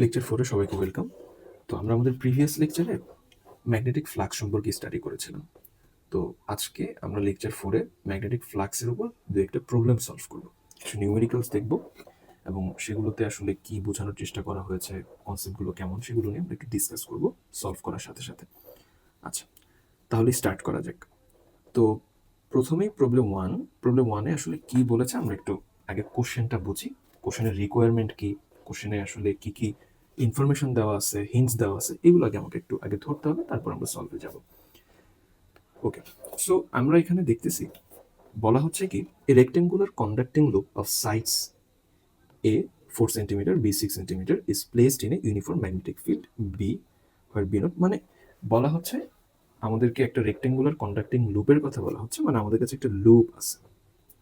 Lecture 4 এ সবাইকে welcome. তো আমরা আমাদের প্রিভিয়াস লেকচারে ম্যাগনেটিক ফ্লাক্স সম্পর্কে স্টাডি করেছিলাম। তো আজকে আমরা লেকচার 4 এ ম্যাগনেটিক ফ্লাক্সের উপর একটা প্রবলেম সলভ করব। কিছু নিউমেরিক্যালস দেখব এবং সেগুলোতে আসলে কি বোঝানোর চেষ্টা করা হয়েছে, কনসেপ্টগুলো কেমন সেগুলো নিয়ে আমরা একটু ডিসকাস করব সলভ করার সাথে সাথে। আচ্ছা, তাহলে স্টার্ট করা যাক। তো প্রথমেই প্রবলেম 1 এ আসলে কি বলেছে আমরা একটু আগে কোশ্চেনটা বুঝি। কোশ্চেনের রিকোয়ারমেন্ট কি, কোশ্চেনে আসলে কি কি ইনফরমেশন দেওয়া আছে, হিন্টস দেওয়া আছে, এগুলো আগে আমাকে একটু আগে ধরতে হবে, তারপর আমরা সলভে যাব। ওকে, সো আমরা এখানে দেখতেছি বলা হচ্ছে কি এ rectangular conducting loop of sides A 4 centimetre, B 6 centimetre is placed in a uniform magnetic field B, where B not, মানে বলা হচ্ছে আমাদেরকে একটা রেক্টেঙ্গুলার কন্ডাক্টিং লুপের কথা বলা হচ্ছে, মানে আমাদের কাছে একটা লুপ আছে,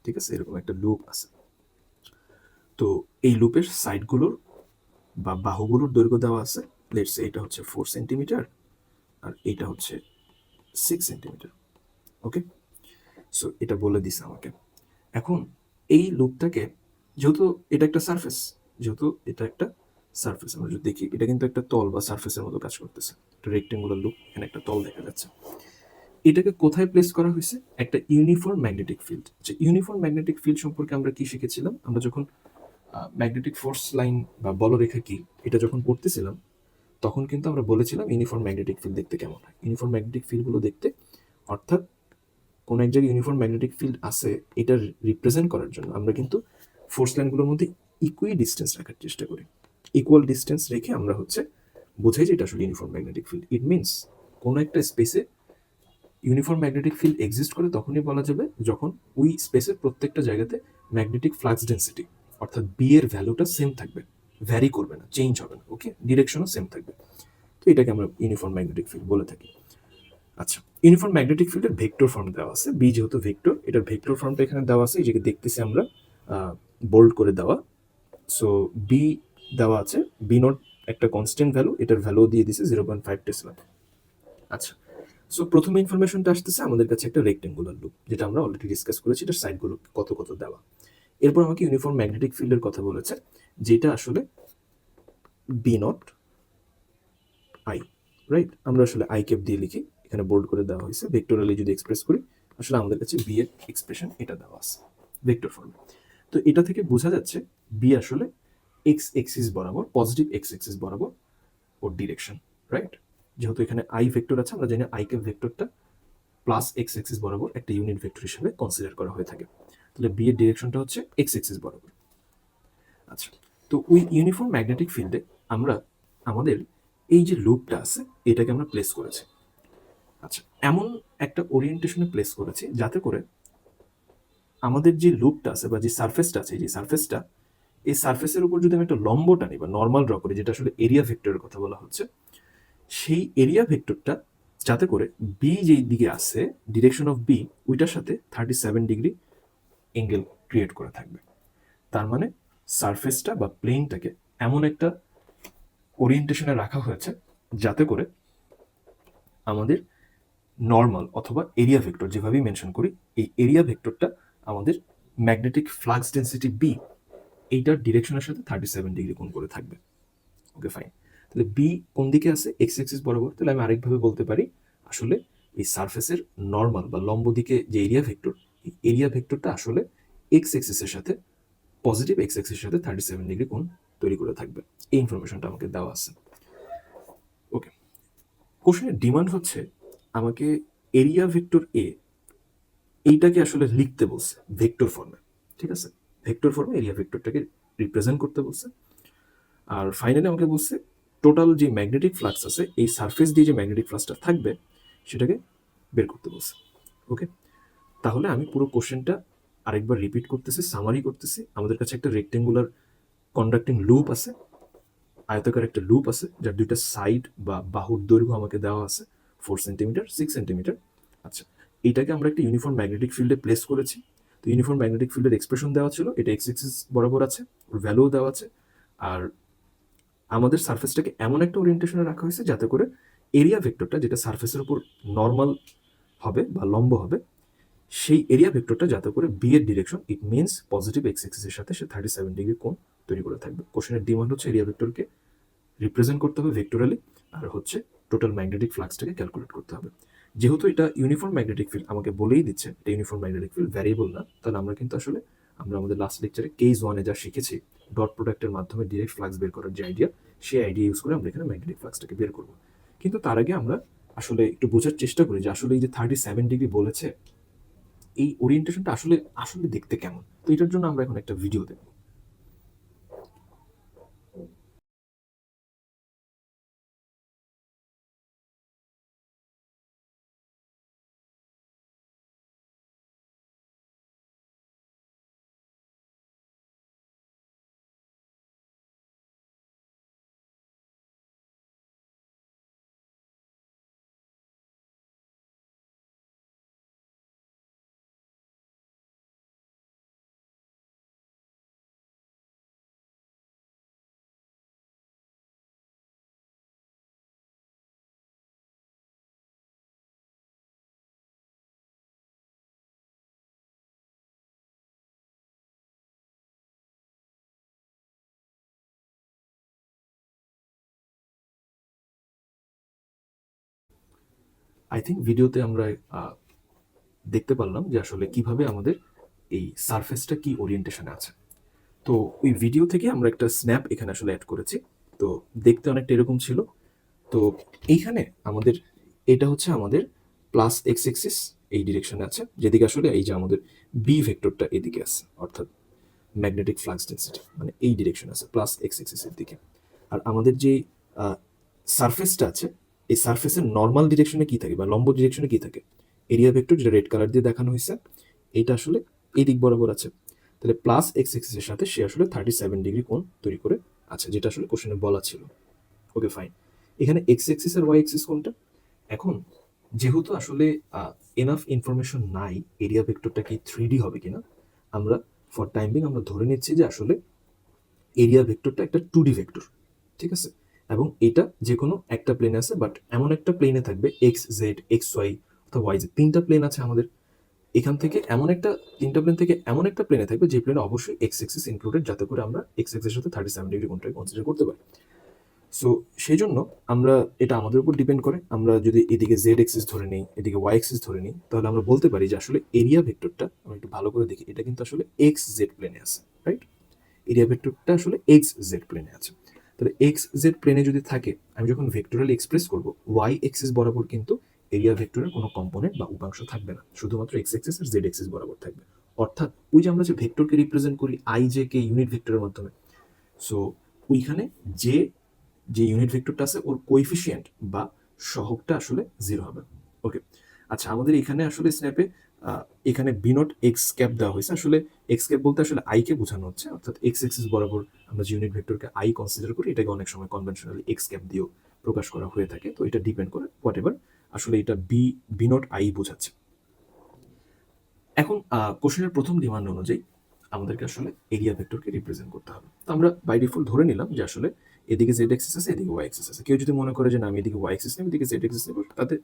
ঠিক আছে, এরকম একটা লুপ আছে। তো এই লুপের সাইডগুলোর বা বাহুগুলোর দৈর্ঘ্য দেওয়া আছে, লেটস সে এটা হচ্ছে 4 সেন্টিমিটার আর এটা হচ্ছে 6 সেন্টিমিটার। ওকে, সো এটা বলে দিছে আমাকে। এখন এই লুপটাকে, যেহেতু এটা একটা সারফেস, আমরা যদি দেখি এটা কিন্তু একটা তল বা সারফেসের মতো কাজ করতেছে, একটা রেক্টেঙ্গুলার লুপ, এখানে একটা তল দেখা যাচ্ছে। এটাকে কোথায় প্লেস করা হয়েছে? একটা ইউনিফর্ম ম্যাগনেটিক ফিল্ড। যে ইউনিফর্ম ম্যাগনেটিক ফিল্ড সম্পর্কে আমরা কি শিখেছিলাম? আমরা যখন ম্যাগনেটিক ফোর্স লাইন বা বলরেখা কি এটা যখন পড়তেছিলাম, তখন কিন্তু আমরা বলেছিলাম ইউনিফর্ম ম্যাগনেটিক ফিল্ড দেখতে কেমন হয়। ইউনিফর্ম ম্যাগনেটিক ফিল্ডগুলো দেখতে, অর্থাৎ কোন এক জায়গায় ইউনিফর্ম ম্যাগনেটিক ফিল্ড আছে এটা রিপ্রেজেন্ট করার জন্য আমরা কিন্তু ফোর্স লাইনগুলোর মধ্যে ইকুই ডিস্টেন্স রাখার চেষ্টা করি। ইকুয়াল ডিস্টেন্স রেখে আমরা বোঝাই যে এটা আসলে uniform magnetic field. It means কোনো একটা স্পেসে ইউনিফর্ম ম্যাগনেটিক ফিল্ড এক্সিস্ট করে তখনই বলা যাবে যখন ওই স্পেসের প্রত্যেকটা জায়গাতে ম্যাগনেটিক ফ্লাক্স ডেন্সিটি, অর্থাৎ বি এর ভ্যালুটা সেম থাকবে, ভ্যারি করবে না, চেঞ্জ হবে না। ওকে, ডিরেকশনও সেম থাকবে। তো এটাকে আমরা ইউনিফর্ম ম্যাগনেটিক ফিল্ড বলে থাকি। আচ্ছা, ইউনিফর্ম ম্যাগনেটিক ফিল্ডের ভেক্টর ফর্ম দেওয়া আছে, বি যেহেতু ভেক্টর, এটার ভেক্টর ফর্মটা এখানে দেওয়া আছে, এই যে দেখতেছি আমরা বোল্ড করে দেওয়া। সো বি দেওয়া আছে, বি নট একটা কনস্ট্যান্ট ভ্যালু, এটার ভ্যালু দিয়ে দিছে 0.5 টেসলা। আচ্ছা, সো প্রথম ইনফরমেশনটা আসতেছে আমাদের কাছে একটা রেক্টেঙ্গুলার লুপ, যেটা আমরা অলরেডি ডিসকাস করেছি, এটার সাইডগুলো কত কত দেওয়া। এরপর আমাকে ইউনিফর্ম ম্যাগনেটিক ফিল্ডের কথা বলেছে, যেটা আসলে বি নট আই, রাইট? আমরা আসলে আই ক্যাপ দিয়ে লিখি, এখানে বোল্ড করে দেওয়া হয়েছে। ভেক্টরালি যদি এক্সপ্রেস করি, আসলে আমাদের কাছে বি এর এক্সপ্রেশন এটা দেওয়া আছে ভেক্টর ফর্মে। তো এটা থেকে বোঝা যাচ্ছে বি আসলে এক্স এক্সিস বরাবর, পজিটিভ এক্স এক্সিস বরাবর ওর ডিরেকশন, রাইট? যেহেতু এখানে আই ভেক্টর আছে, আমরা জানি আই ক্যাপ ভেক্টরটা প্লাস এক্স এক্সিস বরাবর একটা ইউনিট ভেক্টর হিসেবে কনসিডার করা হয়ে থাকে। তাহলে বি এর ডিরেকশনটা হচ্ছে এক্স এক্সিস বরাবর। আচ্ছা, তো ওই ইউনিফর্ম ম্যাগনেটিক ফিল্ডে আমরা আমাদের এই যে লুপটা আছে এটাকে আমরা প্লেস করেছি। আচ্ছা, এমন একটা ওরিয়েন্টেশনে প্লেস করেছি যাতে করে আমাদের যে লুপটা আছে বা যে সারফেসটা আছে, এই সারফেসের উপর যদি আমি একটা লম্ব টানি বা নর্মাল ড্র করি, যেটা আসলে এরিয়া ভেক্টরের কথা বলা হচ্ছে, সেই এরিয়া ভেক্টরটা যাতে করে বি যেই দিকে আছে, ডিরেকশন অফ বি, ওইটার সাথে 37 ডিগ্রি এঙ্গেল ক্রিয়েট করে থাকবে। তার মানে সারফেসটা বা প্লেনটাকে এমন একটা ওরিয়েন্টেশনে রাখা হয়েছে যাতে করে আমাদের নর্মাল অথবা এরিয়া ভেক্টর যেভাবেই মেনশন করি, এই এরিয়া ভেক্টরটা আমাদের ম্যাগনেটিক ফ্লাক্স ডেন্সিটি বি, এইটার ডিরেকশনের সাথে 37 ডিগ্রি কোণ করে থাকবে। ওকে, ফাইন। তাহলে বি কোন দিকে আছে? এক্স এক্সিস বরাবর। তাহলে আমি আরেকভাবে বলতে পারি, আসলে এই সারফেসের নর্মাল বা লম্ব দিকে যে এরিয়া ভেক্টর, এই এরিয়া ভেক্টরটা আসলে এক্স এক্সিসের সাথে, পজিটিভ এক্স এক্সিসের সাথে 37 ডিগ্রি কোণ তৈরি করে থাকবে। এই ইনফরমেশনটা আমাকে দেওয়া আছে। ওকে, কোশ্চেনের ডিমান্ড হচ্ছে আমাকে এরিয়া ভেক্টর এ, এইটাকে আসলে লিখতে বলছে ভেক্টর ফর্মে, ঠিক আছে? ভেক্টর ফর্মে এরিয়া ভেক্টরটাকে রিপ্রেজেন্ট করতে বলছে। আর ফাইনালি আমাকে বলছে টোটাল যে ম্যাগনেটিক ফ্লাক্স আছে, এই সারফেস দিয়ে যে ম্যাগনেটিক ফ্লাক্সটা থাকবে সেটাকে বের করতে বলছে। ওকে, তাহলে আমি পুরো কোশ্চেনটা আরেকবার রিপিট করতেছি, সামারি করতেছি। আমাদের কাছে একটা রেক্টেঙ্গুলার কন্ডাক্টিং লুপ আছে, আয়তাকার একটা লুপ আছে, যার দুইটা সাইড বা বাহুর দৈর্ঘ্য আমাকে দেওয়া আছে 4 সেন্টিমিটার, 6 সেন্টিমিটার। আচ্ছা, এইটাকে আমরা একটা ইউনিফর্ম ম্যাগনেটিক ফিল্ডে প্লেস করেছি। তো ইউনিফর্ম ম্যাগনেটিক ফিল্ডের এক্সপ্রেশন দেওয়া ছিল, এটা এক্স এক্সিস বরাবর আছে, ওর ভ্যালুও দেওয়া আছে। আর আমাদের সারফেসটাকে এমন একটা ওরিয়েন্টেশনে রাখা হয়েছে যাতে করে এরিয়া ভেক্টরটা, যেটা সারফেসের উপর নর্মাল হবে বা লম্ব হবে, সেই এরিয়া ভেক্টরটা যাতে করে বি এর direction, it means positive X এক্সিসের সাথে সে 37 ডিগ্রি কোণ তৈরি করে থাকবে। কোশ্চেনের ডিমান্ড হচ্ছে এরিয়া ভেক্টরকে রিপ্রেজেন্ট করতে হবে ভেক্টরালি, আর হচ্ছে টোটাল ম্যাগনেটিক ফ্লাক্সটাকে ক্যালকুলেট করতে হবে। যেহেতু এটা ইউনিফর্ম ম্যাগনেটিক ফিল্ড আমাকে বলেই দিচ্ছে এটা ইউনিফর্ম ম্যাগনেটিক ফিল্ড, ভ্যারিয়েবল না, তাহলে আমরা কিন্তু আসলে আমরা আমাদের লাস্ট লেকচারে কেস ওয়ানে যা শিখেছি ডট প্রোডাক্টের মাধ্যমে ডিরেক্ট ফ্লাক্স বের করার যে আইডিয়া, সেই আইডিয়া ইউজ করে আমরা এখানে ম্যাগনেটিক ফ্লাক্সটাকে বের করবো। কিন্তু তার আগে আমরা আসলে একটু বোঝার চেষ্টা করি যে আসলে এই যে 37 ডিগ্রি বলেছে, এই ওরিয়েন্টেশনটা আসলে আসলে দেখতে কেমন। তো এটার জন্য আমরা এখন একটা ভিডিও দেখব। আই থিঙ্ক ভিডিওতে আমরা দেখতে পারলাম যে আসলে কিভাবে আমাদের এই সারফেসটা কি ওরিয়েন্টেশনে আছে। তো ওই ভিডিও থেকে আমরা একটা স্ন্যাপ এখানে আসলে অ্যাড করেছি। তো দেখতে অনেকটা এরকম ছিল। তো এইখানে আমাদের এটা হচ্ছে আমাদের প্লাস এক্স এক্সিস এই ডিরেকশনে আছে, যেদিকে আসলে এই যে আমাদের বি ভেক্টরটা এদিকে আছে, অর্থাৎ ম্যাগনেটিক ফ্লাক্স ডেন্সিটি মানে এই ডিরেকশন আছে প্লাস এক্স এক্সিসের দিকে। আর আমাদের যে সারফেসটা আছে, এই সারফেসের নর্মাল ডিরেকশনে কি থাকে বা লম্ব ডিরেকশনে কি থাকে, এরিয়া ভেক্টর যেটা রেড কালার দিয়ে দেখানো হয়েছে, এইটা আসলে এই দিক বরাবর আছে। তাহলে প্লাস এক্স এক্সিসের সাথে সে আসলে 37 ডিগ্রি কোণ তৈরি করে আছে, যেটা আসলে কোশ্চেনে বলা ছিল। Okay fine. এখানে এক্স এক্সিস আর ওয়াই এক্সিস কোনটা? এখন যেহেতু আসলে এনাফ ইনফরমেশন নাই এরিয়া ভেক্টরটা কি 3D হবে কিনা, আমরা ফর টাইম বিং আমরা ধরে নিচ্ছি যে আসলে এরিয়া ভেক্টরটা একটা 2D ভেক্টর, ঠিক আছে। এবং এটা যে কোনো একটা প্লেনে আছে, বাট এমন একটা প্লেনে থাকবে এক্স জেড এক্স ওয়াই অথবা ওয়াই জেড, তিনটা প্লেন আছে আমাদের। এখান থেকে এমন একটা তিনটা প্লেন থেকে এমন একটা প্লেনে থাকবে যে প্লেনে অবশ্যই এক্স এক্সিস ইনক্লুডেড, যাতে করে আমরা এক্স এক্সের সাথে 37 ডিগ্রি কোণটাকে কনসিডার করতে পারি। সো সেই জন্য আমরা এটা আমাদের উপর ডিপেন্ড করে। আমরা যদি এদিকে জেড এক্সিস ধরে নিই, এদিকে ওয়াই এক্সিস ধরে নিই, তাহলে আমরা বলতে পারি যে আসলে এরিয়া ভেক্টরটা আমরা একটু ভালো করে দেখি, এটা কিন্তু আসলে এক্স জেড প্লেনে আছে, রাইট? এরিয়া ভেক্টরটা আসলে এক্স জেড প্লেনে আছে। তাহলে এক্স জেড প্লেনে যদি থাকে, আমি যখন ভেক্টরালি এক্সপ্রেস করব, ওয়াই এক্সিস বরাবর কিন্তু এরিয়া ভেক্টরের কোনো কম্পোনেন্ট বা উপাংশ থাকবে না, শুধুমাত্র এক্স এক্সিস আর জেড এক্সিস বরাবর থাকবে। অর্থাৎ ওই যে আমরা যে ভেক্টরকে রিপ্রেজেন্ট করি আই জে কে ইউনিট ভেক্টরের মাধ্যমে, সো ওইখানে যে যে ইউনিট ভেক্টরটা আছে ওর কোএফিসিয়েন্ট বা সহগটা আসলে 0 হবে। ওকে, আচ্ছা আমাদের এখানে আসলে স্ন্যাপে এখানে বি নট এক্স ক্যাপ দেওয়া হয়েছে। আসলে এক্স ক্যাপ বলতে আসলে আই কে বোঝানো হচ্ছে, অর্থাৎ এক্স এক্সিস বরাবর আমরা যে ইউনিট ভেক্টরকে আই কনসিডার করি, এটাকে অনেক সময় কনভেনশনালি এক্স ক্যাপ দিয়েও প্রকাশ করা হয়ে থাকে। তো এটা ডিপেন্ড করে হোয়াট এভার, আসলে এটা বি নট আই বোঝাচ্ছে। এখন কোশ্চেনের প্রথম ডিমান্ড অনুযায়ী আমাদেরকে আসলে এরিয়া ভেক্টরকে রিপ্রেজেন্ট করতে হবে। তো আমরা বাই ডিফল্ট ধরে নিলাম যে আসলে এদিকে জেড এক্সিস আছে, এদিকে ওয়াই এক্সিস আছে। কেউ যদি মনে করে যে না আমি এদিকে ওয়াই এক্সিস নেব, এদিকে জেড এক্সিস নেব, তাতে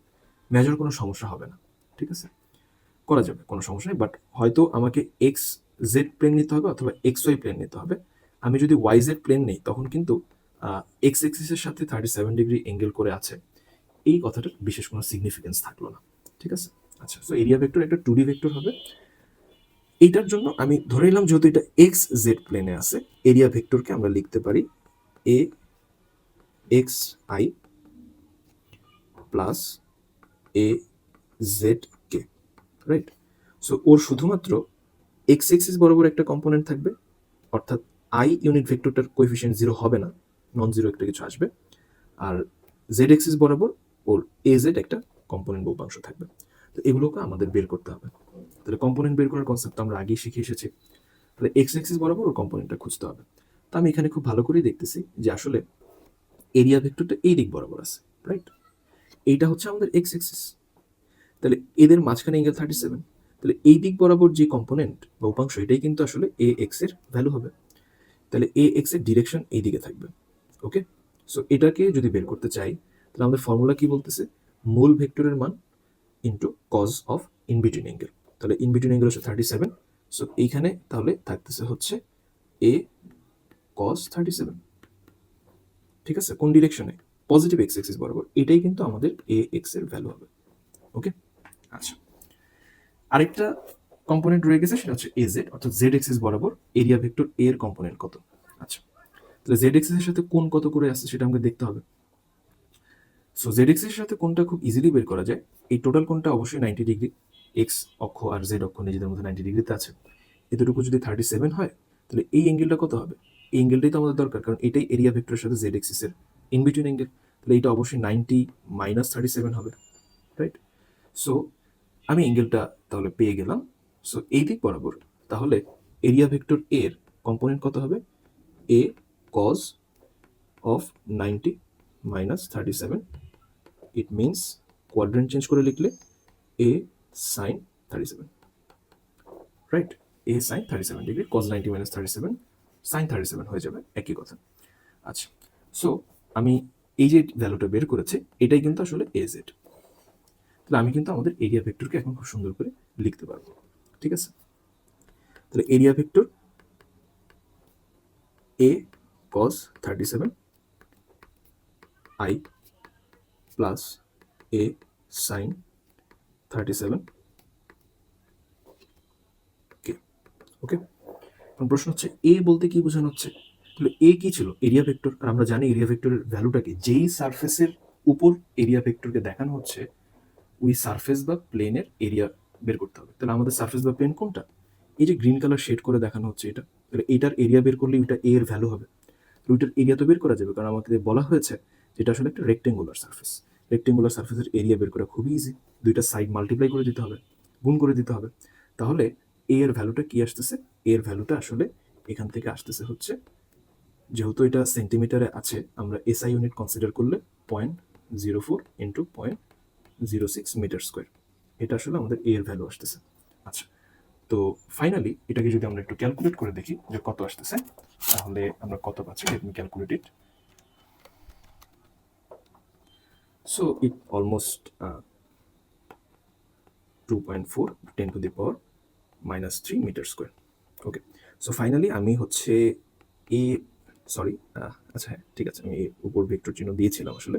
মেজর কোনো সমস্যা হবে না, ঠিক আছে, করা যাবে, কোনো সমস্যা নেই। বাট হয়তো আমাকে এক্স জেড প্লেন নিতে হবে অথবা এক্স ওয়াই প্লেন নিতে হবে। আমি যদি ওয়াই জেড প্লেন নেই, তখন কিন্তু এক্স এক্সিসের সাথে 37 ডিগ্রি এঙ্গেল করে আছে, এই কথাটার বিশেষ কোনো সিগনিফিকেন্স থাকলো না, ঠিক আছে। আচ্ছা, সো এরিয়া ভেক্টর একটা 2D ভেক্টর হবে। এইটার জন্য আমি ধরে নিলাম যেহেতু এটা এক্স জেড প্লেনে আছে, এরিয়া ভেক্টরকে আমরা লিখতে পারি A X I plus A Z K, right? So ওর শুধুমাত্র এক্স এক্সিস বরাবর একটা কম্পোনেন্ট থাকবে, অর্থাৎ আই ইউনিট ভেক্টরটার কোএফিসিয়েন্ট 0 হবে না, নন জিরো একটা কিছু আসবে। আর জেড এক্সিস বরাবর ওর এ জেড একটা কম্পোনেন্ট বা উপাংশ থাকবে। তো এগুলোকে আমাদের বের করতে হবে। তাহলে কম্পোনেন্ট বের করার কনসেপ্ট আমরা আগেই শিখে এসেছি। তাহলে এক্স এক্সিস বরাবর ওর কম্পোনেন্টটা খুঁজতে হবে। তো আমি এখানে খুব ভালো করেই দেখতেছি যে আসলে এরিয়া ভেক্টরটা এই দিক বরাবর আছে, রাইট? এইটা হচ্ছে আমাদের এক্স এক্সিস। তাহলে এদের মাঝখানে এঙ্গেল 37। তাহলে এই দিক বরাবর যে কম্পোনেন্ট বা উপাংশ, এটাই কিন্তু আসলে এ এক্স এর ভ্যালু হবে। তাহলে এ এক্স এর ডিরেকশন এই দিকে থাকবে। ওকে, সো এটাকে যদি বের করতে চাই, তাহলে আমাদের ফর্মুলা কি বলতেছে? মূল ভেক্টরের মান into cos of in between angle. তাহলে ইন বিটুইন অ্যাঙ্গেল হচ্ছে 37। সো এইখানে তাহলে থাকতেছে হচ্ছে এ কজ 37। ঠিক আছে, কোন ডিরেকশনে, পজিটিভ এক্স এক্সিস বরাবর, এটাই কিন্তু আমাদের এ এক্স এর ভ্যালু হবে। ওকে, আচ্ছা, আরেকটা কম্পোনেন্ট রয়ে গেছে, সেটা হচ্ছে এজ, অর্থাৎ জেড এক্সিস বরাবর এরিয়া ভেক্টর এ এর কম্পোনেন্ট কত। আচ্ছা, তাহলে জেড এক্সিস এর সাথে কোন কত করে আসছে সেটা আমাকে দেখতে হবে। সো জেড এক্সিস এর সাথে কোনটা খুব ইজিলি বের করা যায়। এই টোটাল কোনটা অবশ্যই 90 ডিগ্রি, এক্স অক্ষ আর জেড অক্ষ নিজেদের মধ্যে 90 ডিগ্রিতে আছে। এতটুকু যদি 37 হয়, তাহলে এই অ্যাঙ্গেলটা কত হবে? এই অ্যাঙ্গেলটাই তো আমাদের দরকার, কারণ এটাই এরিয়া ভেক্টরের সাথে জেড এক্সিস এর ইন বিটুইন অ্যাঙ্গেল। তাহলে এটা অবশ্যই 90 মাইনাস 37 হবে, রাইট? সো আমি অ্যাঙ্গেলটা তাহলে পেয়ে গেলাম। সো এই দিক বরাবর তাহলে এরিয়া ভেক্টর এর কম্পোনেন্ট কত হবে? A cos of 90 minus 37, it means quadrant change করে লিখলে A sine 37, right? A sine 37 degree, cos 90 minus 37 sine 37 হয়ে যাবে, একই কথা। আচ্ছা, সো আমি এই যে ভ্যালুটা বের করেছি, এটাই কিন্তু আসলে এ জেড। তাহলে আমি কিন্তু আমাদের এরিয়া ভেক্টরকে এখন খুব সুন্দর করে লিখতে পারবো, ঠিক আছে? তাহলে area vector a cos 37 i plus a sine 37 কে। ওকে, প্রশ্ন হচ্ছে এ বলতে কি বোঝানো হচ্ছে? তাহলে এ কি ছিল? Area vector. আর আমরা জানি এরিয়া ভেক্টরের ভ্যালুটাকে, যেই সারফেসের উপর এরিয়া ভেক্টরকে দেখানো হচ্ছে, ওই সারফেস বা প্লেনের এরিয়া বের করতে হবে। তাহলে আমাদের সারফেস বা প্লেন কোনটা? এই যে গ্রিন কালার শেড করে দেখানো হচ্ছে এটা, তাহলে এটার এরিয়া বের করলে ওইটা এ এর ভ্যালু হবে। তো ওইটার এরিয়া তো বের করা যাবে, কারণ আমাদের বলা হয়েছে যেটা আসলে একটা রেক্টেঙ্গুলার সারফেস। রেক্টেঙ্গুলার সারফেসের এরিয়া বের করা খুবই ইজি, দুইটা সাইড মাল্টিপ্লাই করে দিতে হবে, গুণ করে দিতে হবে। তাহলে এ এর ভ্যালুটা কি আসতেছে? এ এর ভ্যালুটা আসলে এখান থেকে আসতেছে হচ্ছে, যেহেতু এটা সেন্টিমিটারে আছে, আমরা এসআই ইউনিট কনসিডার করলে 0.04 ইন্টু 0.06 মিটার স্কোয়ার, এটা আসলে আমাদের এ এর ভ্যালু আসতেছে। আচ্ছা, তো ফাইনালি এটাকে যদি আমরা একটু ক্যালকুলেট করে দেখি যে কত আসতেছে, তাহলে আমরা কত পাচ্ছি, let me calculate it. So it almost 2.4 10 to the power -3 metre square. Okay, so finally আমি হচ্ছে এ, সরি, আচ্ছা হ্যাঁ ঠিক আছে, আমি উপর ভেক্টর চিহ্ন দিয়েছিলাম আসলে।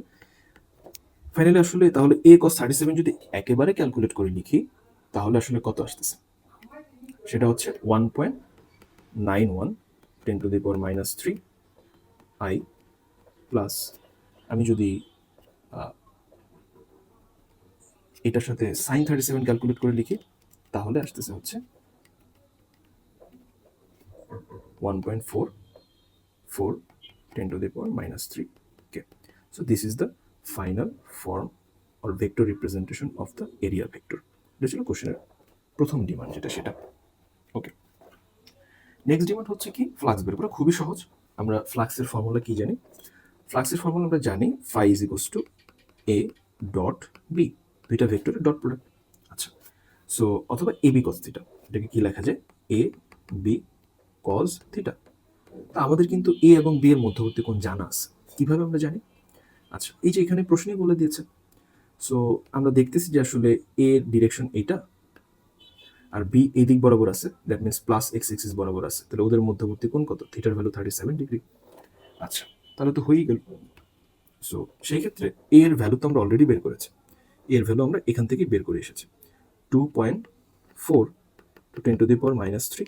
ফাইনালি আসলে তাহলে এ কস 37 যদি একেবারে ক্যালকুলেট করে লিখি, তাহলে আসলে কত আসতেছে? সেটা হচ্ছে 1.91 10 to the power -3 I plus, আমি যদি এটার সাথে সাইন 37 ক্যালকুলেট করে লিখি, তাহলে আসতেছে হচ্ছে 1.44 10 to the power -3 k. So this is the final form or vector representation of the area vector. এটা ছিল কোশ্চেনের প্রথম ডিমান্ড, যেটা সেটা। ওকে, নেক্সট ডিমান্ড হচ্ছে কি, ফ্লাক্স বের করা। খুবই সহজ, আমরা ফ্লাক্সের ফর্মুলা কি জানি? ফ্লাক্সের ফর্মুলা আমরা জানি, phi is equals to a dot b, দুইটা ভেক্টরের ডট প্রোডাক্ট। আচ্ছা, সো অথবা এ বি কস থিটা, এটাকে কি লেখা যায়? A B cause theta. তা আমাদের কিন্তু এ এবং বি এর মধ্যবর্তী কোণ জানা আছে, কিভাবে আমরা জানি? আচ্ছা, এই যে এখানে প্রশ্নই বলে দিয়েছে। সো আমরা দেখতেছি যে আসলে এ ডিরেকশন এইটা, আর বি এই দিক বরাবর আছে, that means plus X axis বরাবর আছে। তাহলে ওদের মধ্যবর্তী কোণ কত? থিটার ভ্যালু 37 ডিগ্রি। আচ্ছা, তাহলে তো হয়েই গেল। সো সেই ক্ষেত্রে এ এর ভ্যালু তো আমরা অলরেডি বের করেছি, এর ভ্যালু আমরা এখান থেকে বের করে এসেছি, 2.4 10 টু দি পাওয়ার -3।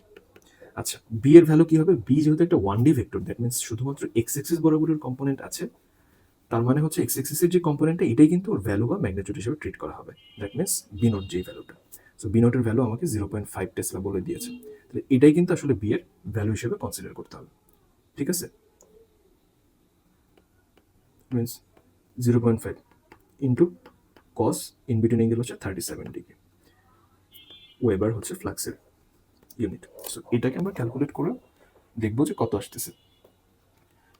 আচ্ছা, বি এর ভ্যালু কি হবে? বি যেহেতু একটা 1D ভেক্টর, দ্যাট মিনস শুধুমাত্র এক্স এক্সিস বরাবরের কম্পোনেন্ট আছে, তার মানে হচ্ছে এক্স এক্সিসের যে কম্পোনেন্টটা, এটাই কিন্তু ওর ভ্যালু বা ম্যাগনিটিউড হিসেবে ট্রিট করা হবে, দ্যাট মিনস বি নোট যেই ভ্যালুটা। সো বি নোটের ভ্যালু আমাকে 0.5 টেসলা বলে দিয়েছে, তাহলে এটাই কিন্তু আসলে বি এর ভ্যালু হিসেবে কনসিডার করতে হবে, ঠিক আছে? Means 0.5 into cos in between angle হচ্ছে 37 ডিগ্রি, ওয়েবার হচ্ছে ফ্লাক্সের ইউনিট। সো এটাকে আমরা ক্যালকুলেট করে দেখবো যে কত আসতেছে,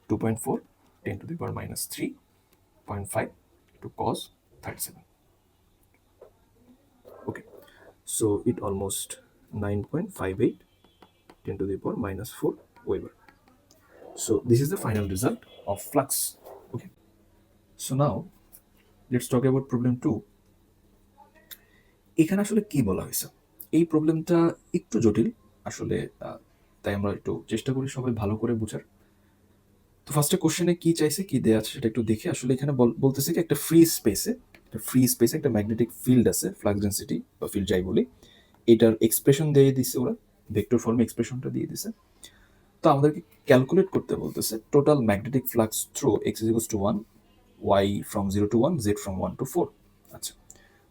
2.4 10 to the power -3.5 to cos 37. Okay, so it almost 9.58 10 to the power -4 Weber. So this is the final result of flux. Okay, so now let's talk about problem 2. এখানে আসলে কি বলা হয়েছে? এই প্রবলেমটা একটু জটিল আসলে, তাই আমরা একটু চেষ্টা করি সবাই ভালো করে বোঝার। তো ফার্স্টে কোশ্চেনে কি চাইছে, কি দেয়া আছে সেটা একটু দেখি। আসলে এখানে বলতেছে কি একটা ফ্রি স্পেসে একটা ম্যাগনেটিক ফিল্ড আছে, ফ্লাক্স ডেন্সিটি বা ফিল্ড যাই বলি, এটার এক্সপ্রেশন দিয়ে দিছে ওরা, ভেক্টর ফর্মে এক্সপ্রেশনটা দিয়ে দিছে। তো আমাদেরকে ক্যালকুলেট করতে বলতেছে total magnetic flux through x is equals to 1, y from 0 to 1, z from 1 to 4। আচ্ছা,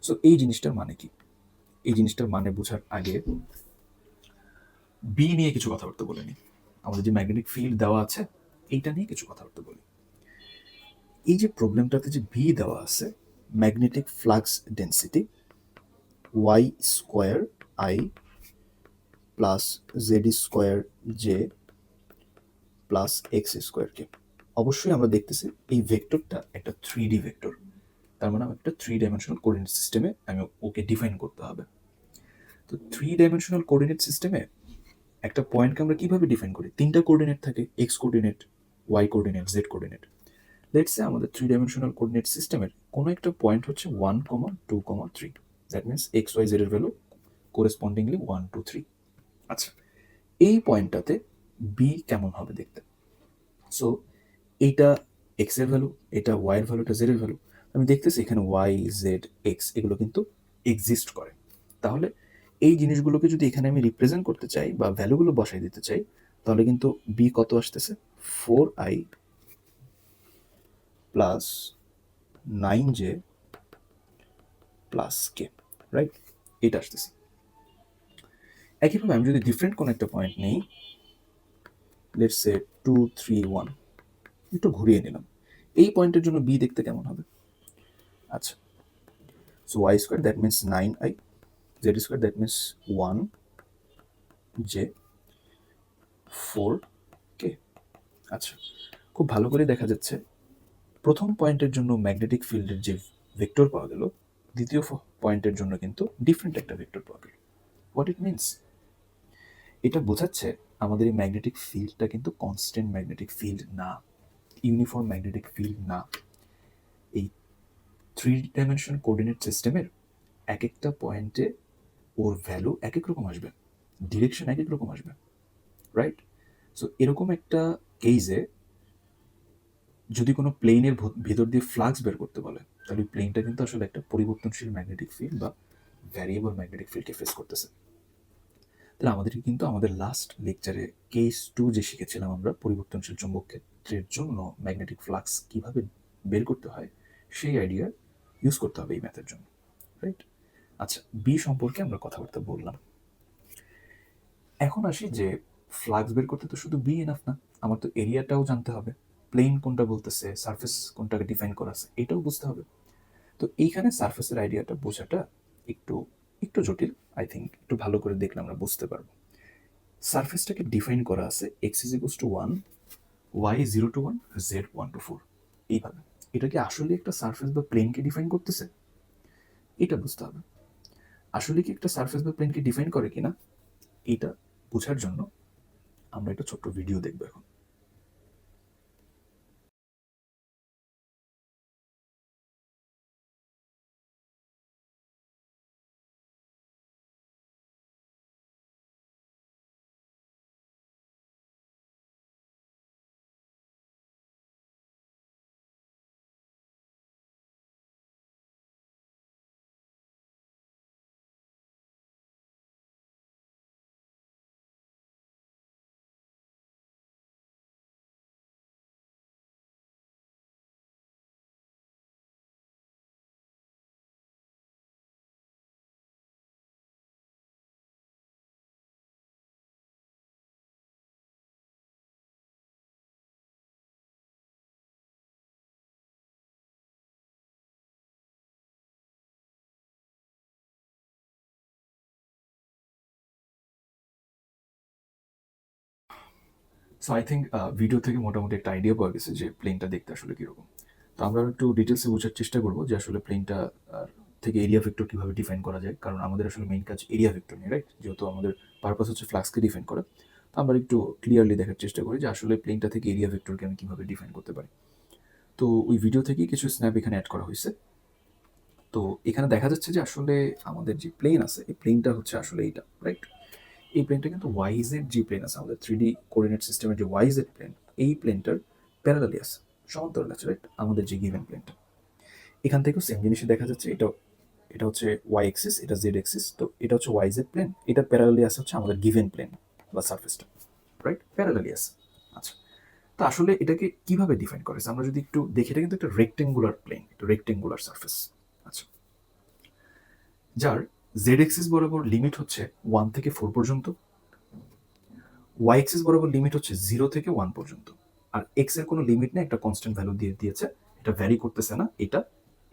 সো এই জিনিসটার মানে কি? এই জিনিসটার মানে বোঝার আগে বি নিয়ে কিছু কথাবার্তা বলে নিই। আমাদের যে ম্যাগনেটিক ফিল্ড দেওয়া আছে এইটা নিয়ে কিছু কথাবার্তা বলি। এই যে প্রবলেমটাতে যে বি দেওয়া আছে, magnetic flux density Y square I plus Z square J plus X square K, অবশ্যই আমরা দেখতেছি এই ভেক্টরটা একটা 3D ভেক্টর। তার মানে একটা 3 ডাইমেনশনাল কোঅর্ডিনেট সিস্টেমে আমি ওকে ডিফাইন করতে হবে। তো 3 ডাইমেনশনাল কোঅর্ডিনেট সিস্টেমে একটা পয়েন্টকে আমরা কিভাবে ডিফাইন করি? 3টা কোঅর্ডিনেট থাকে, x coordinate, y coordinate, z coordinate. Let's say আমাদের 3 ডাইমেনশনাল কোঅর্ডিনেট সিস্টেমের কোনো একটা পয়েন্ট হচ্ছে 1, 2, 3। That means x y z এর ভ্যালু কোরেসপন্ডিংলি 1, 2, 3। আচ্ছা, এই পয়েন্টটাতে বি কেমন হবে দেখতে? সো এইটা এক্স এর ভ্যালু, এটা ওয়াই এর ভ্যালু, এটা জেড এর ভ্যালু। আমি দেখতেছি এখানে ওয়াই জেড এক্স এগুলো কিন্তু এক্সিস্ট করে। তাহলে এই জিনিসগুলোকে যদি এখানে আমি রিপ্রেজেন্ট করতে চাই বা ভ্যালুগুলো বসাই দিতে চাই, তাহলে কিন্তু বি কত আসতেছে? 4i প্লাস 9j প্লাস কে, রাইট? এটা আসতেছে। একইভাবে আমি যদি ডিফারেন্ট কোনো একটা পয়েন্ট নেই, লেটস সে 2, 3, 1, একটু ঘুরিয়ে নিলাম, এই পয়েন্টের জন্য বি দেখতে কেমন হবে? আচ্ছা, so y square that means 9i, z square that means 1j 4k। আচ্ছা, খুব ভালো করে দেখা যাচ্ছে প্রথম পয়েন্টের জন্য ম্যাগনেটিক ফিল্ডের যে ভেক্টর পাওয়া গেল, দ্বিতীয় পয়েন্টের জন্য কিন্তু ডিফারেন্ট একটা ভেক্টর পাওয়া গেল। What it means? এটা বোঝাচ্ছে আমাদের এই ম্যাগনেটিক ফিল্ডটা কিন্তু কনস্ট্যান্ট ম্যাগনেটিক ফিল্ড না, ইউনিফর্ম ম্যাগনেটিক ফিল্ড না। এই 3 ডাইমেনশন কোঅর্ডিনেট সিস্টেমের এক একটা পয়েন্টে ওর ভ্যালু এক এক রকম আসবে, ডিরেকশন এক এক রকম আসবে, রাইট? সো এরকম একটা কেসে যদি কোনো প্লেনের ভিতর দিয়ে ফ্লাক্স বের করতে বলে, তাহলে প্লেনটা কিন্তু আসলে একটা পরিবর্তনশীল ম্যাগনেটিক ফিল্ড বা ভ্যারিয়েবল ম্যাগনেটিক ফিল্ডকে ফেস করতেছে। তাহলে আমাদেরকে কিন্তু আমাদের লাস্ট লেকচারে কেস 2 যে শিখেছিলাম আমরা, পরিবর্তনশীল চৌম্বক ক্ষেত্রের জন্য ম্যাগনেটিক ফ্লাক্স কিভাবে বের করতে হয়, সেই আইডিয়া ইউজ করতে হবে এই ম্যাথের জন্য, রাইট? আচ্ছা, বি সম্পর্কে আমরা কথাবার্তা বললাম। এখন আসি যে ফ্লাক্স বের করতে তো শুধু বি এনাফ না, আমার তো এরিয়াটাও জানতে হবে, প্লেন কোনটা বলতেছে, সারফেস কোনটাকে ডিফাইন করা আছে এটাও বুঝতে হবে। তো এইখানে সারফেসের আইডিয়াটা বোঝাটা একটু একটু জটিল। আই থিঙ্ক একটু ভালো করে দেখলে আমরা বুঝতে পারবো। সারফেসটাকে ডিফাইন করা আছে x is equals to 1, y 0 to 1, z 1 to 4, এইভাবে। এটা কি আসলে একটা সারফেস বা প্লেনকে ডিফাইন করতেছে? এটা বুঝতে হবে। আসলে কি একটা সারফেস বা প্লেনকে ডিফাইন করে কিনা এটা বোঝার জন্য আমরা একটা ছোট্ট ভিডিও দেখবো এখন। সো আই থিঙ্ক ভিডিও থেকে মোটামুটি একটা আইডিয়া পাওয়া গেছে যে প্লেনটা দেখতে আসলে কীরকম। তো আমরা একটু ডিটেলসে বোঝার চেষ্টা করবো যে আসলে প্লেনটা থেকে এরিয়া ভেক্টর কীভাবে ডিফাইন করা যায়, কারণ আমাদের আসলে মেইন কাজ এরিয়া ভেক্টর নিয়ে, রাইট? যেহেতু আমাদের পারপাস হচ্ছে ফ্লাক্সকে ডিফাইন করা, তো আমরা একটু ক্লিয়ারলি দেখার চেষ্টা করি যে আসলে প্লেনটা থেকে এরিয়া ভেক্টরকে আমি কীভাবে ডিফাইন করতে পারি। তো ওই ভিডিও থেকেই কিছু স্ন্যাপ এখানে অ্যাড করা হয়েছে। তো এখানে দেখা যাচ্ছে যে আসলে আমাদের যে প্লেন আছে এই প্লেনটা হচ্ছে আসলে এইটা, রাইট? এই প্লেনটা কিন্তু ওয়াইজেড যে প্লেন আছে আমাদের 3D কোঅর্ডিনেট সিস্টেমের যে ওয়াইজেড প্লেন, এই প্লেনটার প্যারালালি আছে, সমান্তরাল আছে, রাইট? আমাদের যে গিভেন প্লেনটা, এখান থেকেও সেম জিনিসই দেখা যাচ্ছে। এটা হচ্ছে ওয়াই এক্সিস, এটা জেড এক্সিস, তো এটা হচ্ছে ওয়াই জেড প্লেন, এটা প্যারালালি আছে হচ্ছে আমাদের গিভেন প্লেন বা সারফেসটা, রাইট? প্যারালালি আছে। আচ্ছা, তো আসলে এটাকে কিভাবে ডিফাইন করেছে আমরা যদি একটু দেখি, এটা কিন্তু একটা রেক্টেঙ্গুলার প্লেন, একটা রেক্টেঙ্গুলার সারফেস। আচ্ছা, যার জেড এক্সিস বরাবর লিমিট হচ্ছে 1 থেকে 4 পর্যন্ত, ওয়াই এক্সিস বরাবর লিমিট হচ্ছে 0 থেকে 1 পর্যন্ত, আর এক্স এর কোনো লিমিট নেই, একটা কনস্ট্যান্ট ভ্যালু দিয়ে দিয়েছে, এটা ভ্যারি করতেছে না, এটা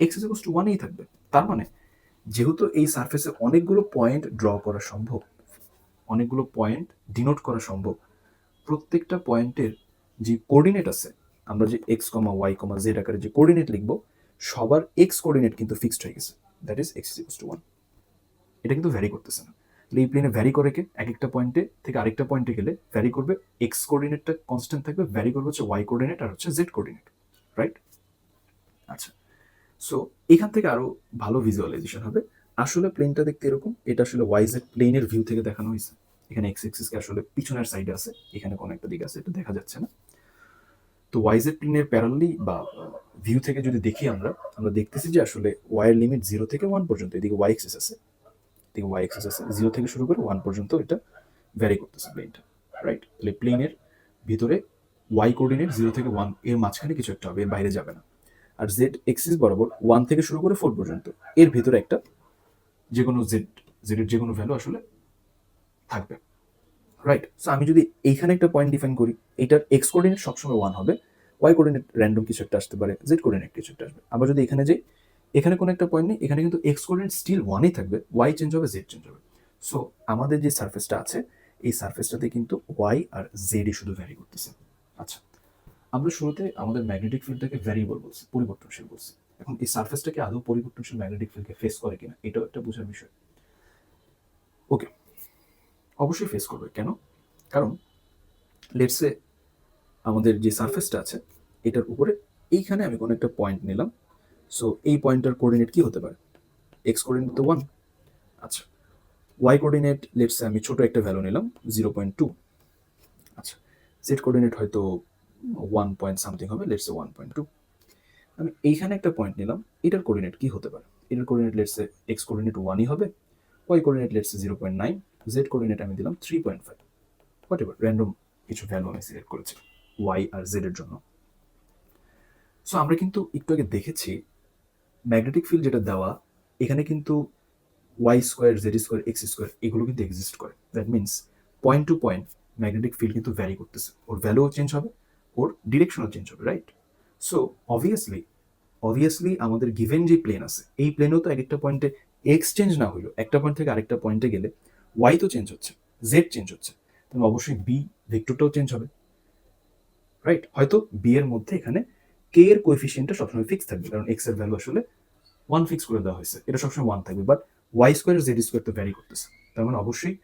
এক্স ইজ ইকুয়ালস টু 1 থাকবে। তার মানে যেহেতু এই সারফেসে অনেকগুলো পয়েন্ট ড্র করা সম্ভব, অনেকগুলো পয়েন্ট ডিনোট করা সম্ভব, প্রত্যেকটা পয়েন্টের যে কোঅর্ডিনেট আছে, আমরা যে এক্স কমা ওয়াই কমা জেড আকারে যে কোঅর্ডিনেট লিখবো, সবার এক্স কোঅর্ডিনেট কিন্তু ফিক্সড হয়ে গেছে, that is x is equals to 1। এটা কিন্তু ভ্যারি করতেছে না। এই প্লেনে ভ্যারি করে কে, এক একটা পয়েন্টে থেকে আরেকটা পয়েন্টে গেলে ভ্যারি করবে, এক্স কোঅর্ডিনেটটা কনস্ট্যান্ট থাকবে, ভ্যারি করবে হচ্ছে ওয়াই কোঅর্ডিনেট আর হচ্ছে জেড কোঅর্ডিনেট, রাইট? আচ্ছা, সো এখান থেকে আরো ভালো ভিজুয়ালাইজেশন হবে। আসলে প্লেনটা দেখতে এরকম, এটা আসলে ওয়াই জেড প্লেনের ভিউ থেকে দেখানো হয়েছে। এখানে এক্স এক্সিসকে আসলে পিছনের সাইডে আছে, এখানে কোনো একটা দিক আছে, এটা দেখা যাচ্ছে না। তো ওয়াই জেড প্লেনের প্যারালি বা ভিউ থেকে যদি দেখি আমরা দেখতেছি যে আসলে ওয়াই এর লিমিট 0 থেকে 1 পর্যন্ত, এদিকে ওয়াই এক্সিস আছে, এদিকে ওয়াই এক্সিস আছে, 0 থেকে শুরু করে 1 পর্যন্ত এটা ভ্যারি করতেছে প্লেনটা, রাইট? তাহলে প্লেনের ভিতরে ওয়াই কোঅর্ডিনেট 0 থেকে 1 এর মাঝখানে কিছু একটা হবে, এর বাইরে যাবে না। আর জেড এক্সিস বরাবর 1 থেকে শুরু করে 4 পর্যন্ত, এর ভিতরে একটা যে কোনো জেড এর যে কোনো ভ্যালু আসলে থাকবে, রাইট? সো আমি যদি এইখানে একটা পয়েন্ট ডিফাইন করি, এটার এক্স কোঅর্ডিনেট সবসময় 1 হবে, ওয়াই কোঅর্ডিনেট র্যান্ডম কিছু একটা আসতে পারে, জেড কোঅর্ডিনেট কিছু একটা আসবে। আবার যদি এখানে যাই, এখানে কোনো একটা পয়েন্ট নেই, এখানে কিন্তু এক্স কোঅর্ডিনেট স্টিল 1ই থাকবে, ওয়াই চেঞ্জ হবে, জেড চেঞ্জ হবে। সো আমাদের যে সারফেসটা আছে, এই সারফেসটাতে কিন্তু ওয়াই আর জেডই শুধু ভ্যারি করতেছে। আচ্ছা, আমরা শুরুতে আমাদের ম্যাগনেটিক ফিল্ডটাকে ভ্যারিয়েবল বলছি, পরিবর্তনশীল বলছি। এখন এই সারফেসটাকে আদৌ পরিবর্তনশীল ম্যাগনেটিক ফিল্ডকে ফেস করে কিনা, এটাও একটা বোঝার বিষয়। ওকে, অবশ্যই ফেস করবে। কেন? কারণ লেটসে আমাদের যে সারফেসটা আছে, এটার উপরে এইখানে আমি কোনো একটা পয়েন্ট নিলাম। সো এই পয়েন্টটার কোঅর্ডিনেট কি হতে পারে? এক্স কোঅর্ডিনেট তো 1। আচ্ছা, ওয়াই কোঅর্ডিনেট লেটসে আমি ছোট একটা ভ্যালু নিলাম 0.2। আচ্ছা, জেড কোঅর্ডিনেট হয়তো 1 পয়েন্ট সামথিং হবে, লেটসে 1.2। আমি এইখানে একটা পয়েন্ট নিলাম, এটার কোঅর্ডিনেট কি হতে পারে? এটার কোঅর্ডিনেট লেটসে এক্স কোঅর্ডিনেট 1ই হবে, y coordinate let's say 0.9, z coordinate আমি দিলাম 3.5, হোয়াট এভার র্যান্ডম কিছু ভ্যালু আমি সিলেক্ট করেছি ওয়াই আর জেড এর জন্য। সো আমরা কিন্তু একটু আগে দেখেছি ম্যাগনেটিক ফিল্ড যেটা দেওয়া, এখানে কিন্তু y square, z square, x square এগুলো কিন্তু এক্সিস্ট করে। That means point to point magnetic field কিন্তু ভ্যারি করতেছে, ওর ভ্যালুও চেঞ্জ হবে, ওর ডিরেকশনও চেঞ্জ হবে, রাইট? সো অবভিয়াসলি আমাদের গিভেন যে প্লেন আছে, এই প্লেনেও তো এক একটা পয়েন্টে এক্স চেঞ্জ না হইলো, একটা পয়েন্ট থেকে আরেকটা পয়েন্টে গেলে ওয়াই তো চেঞ্জ হচ্ছে, জেড চেঞ্জ হচ্ছে, তাহলে অবশ্যই বি ভেক্টরটাও চেঞ্জ হবে, রাইট? হয়তো বি এর মধ্যে এখানে কে এর কোএফিসিয়েন্টটা সবসময় ফিক্স থাকবে, কারণ এক্স এর ভ্যালু আসলে 1 ফিক্স করে দেওয়া হয়েছে, এটা সবসময় 1 থাকবে, but y square z square তো ভ্যারি করতেছে। তার মানে অবশ্যই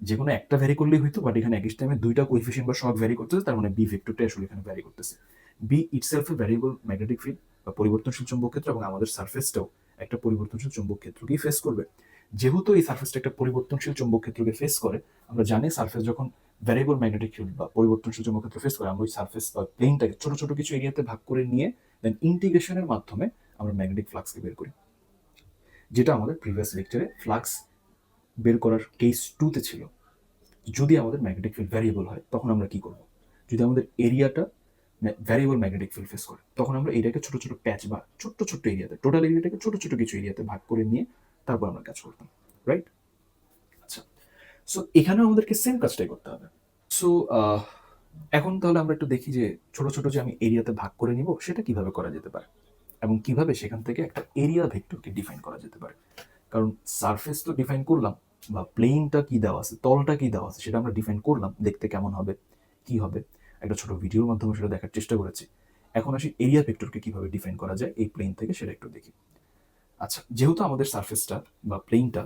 যে কোনো একটা ভ্যারি করলেই হইতো, বাট এখানে একই টাইমে দুইটা কোএফিসিয়েন্ট বা সহগ ভ্যারি করতেছে, তার মানে বি ভেক্টরটা আসলে এখানে ভ্যারি করতেছে। B itself a variable magnetic field বা পরিবর্তনশীল চৌম্বক ক্ষেত্র, এবং আমাদের সারফেসটাও একটা পরিবর্তনশীল চৌম্বক ক্ষেত্রকেই ফেস করবে। যেহেতু এই সারফেসটা একটা পরিবর্তনশীল চৌম্বক ক্ষেত্রকে ফেস করে, আমরা জানি সারফেস যখন ভ্যারিয়েবল ম্যাগনেটিক ফিল্ড বা পরিবর্তনশীল চৌম্বক ক্ষেত্র ফেস করে, আমরা ওই সারফেস বা প্লেনটাকে ছোট ছোট কিছু এরিয়াতে ভাগ করে নিয়ে দেন ইন্টিগ্রেশনের মাধ্যমে আমরা ম্যাগনেটিক ফ্লাক্সকে বের করি, যেটা আমাদের প্রিভিয়াস লেকচারে ফ্লাক্স বের করার কেস 2তে ছিল। যদি আমাদের ম্যাগনেটিক ফিল্ড ভ্যারিয়েবল হয় তখন আমরা কি করব? যদি আমাদের এরিয়াটা ভ্যারিয়েবল ম্যাগনেটিক ফিল্ড ফেস করে, তখন আমরা এরিয়াকে ছোট ছোট প্যাচ বা ছোট্ট ছোট্ট এরিয়াতে, টোটাল এরিয়াটাকে ছোট ছোট কিছু এরিয়াতে ভাগ করে নিয়ে তারপর আমরা কাজ করতাম, রাইট? আচ্ছা, সো এখানেও আমাদেরকে সেম কাজটাই করতে হবে। সো এখন তাহলে আমরা একটু দেখি যে ছোট ছোট যে আমি এরিয়াতে ভাগ করে নিব সেটা কিভাবে করা যেতে পারে, এবং কিভাবে সেখান থেকে একটা এরিয়া ভেক্টরকে ডিফাইন করা যেতে পারে। কারণ সারফেস তো ডিফাইন করলাম, বা প্লেনটা কি দেওয়া আছে, তলটা কি দেওয়া আছে সেটা আমরা ডিফাইন করলাম, দেখতে কেমন হবে, কি হবে, একটা ছোট ভিডিওর মাধ্যমে সেটা দেখার চেষ্টা করেছি। এখন আসি এরিয়া ভেক্টরকে কিভাবে ডিফাইন করা যায় এই প্লেন থেকে, সেটা একটু দেখি। আচ্ছা, যেহেতু আমাদের সারফেসটা বা প্লেনটা